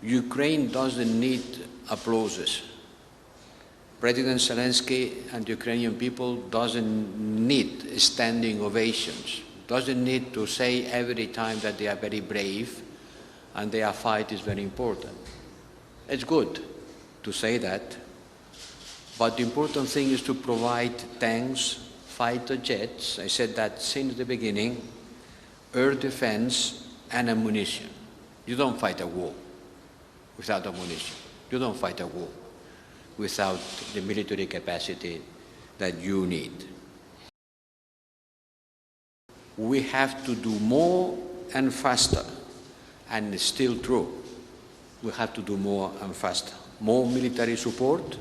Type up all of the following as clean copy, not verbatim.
Ukraine doesn't need applauses. President Zelenskyy and the Ukrainian people doesn't need standing ovations, doesn't need to say every time that they are very brave and their fight is very important. It's good to say that, but the important thing is to provide tanks, fighter jets, I said that since the beginning, air defense and ammunition. You don't fight a war without ammunition. You don't fight a war without the military capacity that you need. We have to do more and faster, and it's still true. We have to do more and faster. More military support,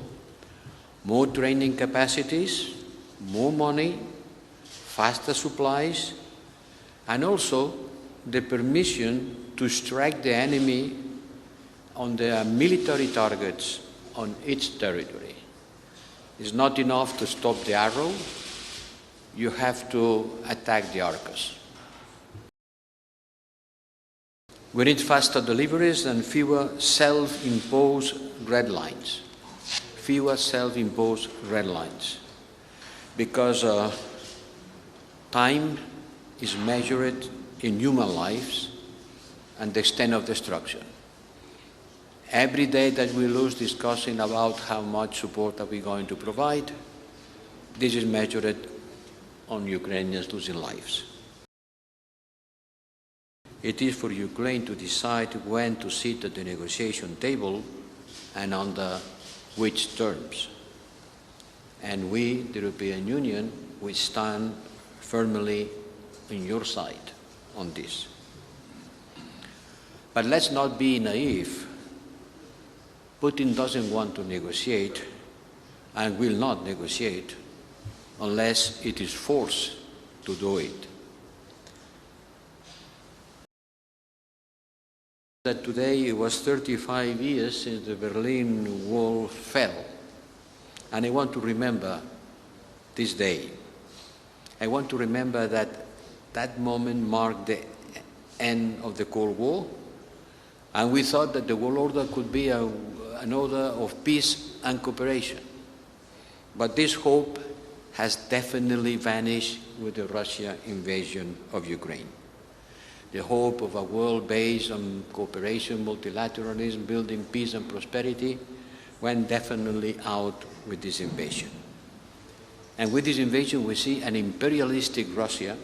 more training capacities, more money, faster supplies, and also the permission to strike the enemy on their military targets on its territory. It's not enough to stop the arrow, you have to attack the Arcus. We need faster deliveries and fewer self-imposed red lines. Fewer self-imposed red lines. Because time is measured in human lives and the extent of destruction. Every day that we lose discussing about how much support are we going to provide, this is measured on Ukrainians losing lives. It is for Ukraine to decide when to sit at the negotiation table and under which terms. And we, the European Union, we stand firmly on your side on this. But let's not be naive. Putin doesn't want to negotiate and will not negotiate unless it is forced to do it. That today it was 35 years since the Berlin Wall fell, and I want to remember this day. I want to remember that that moment marked the end of the Cold War, and we thought that the world order could be an order of peace and cooperation. But this hope has definitely vanished with the Russian invasion of Ukraine. The hope of a world based on cooperation, multilateralism, building peace and prosperity went definitely out with this invasion. And with this invasion we see an imperialistic Russia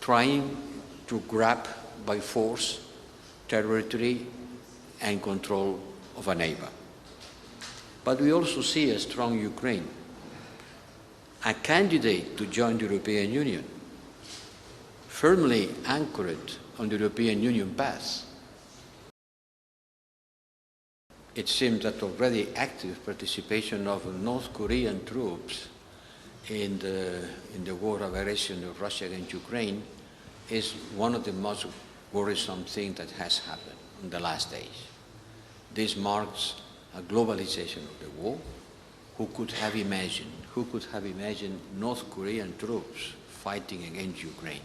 trying to grab by force territory and control of a neighbor. But we also see a strong Ukraine, a candidate to join the European Union, firmly anchored on the European Union path. It seems that already active participation of North Korean troops in the war of aggression of Russia against Ukraine is one of the most worrisome things that has happened in the last days. This marks a globalization of the war. Who could have imagined North Korean troops fighting against Ukraine?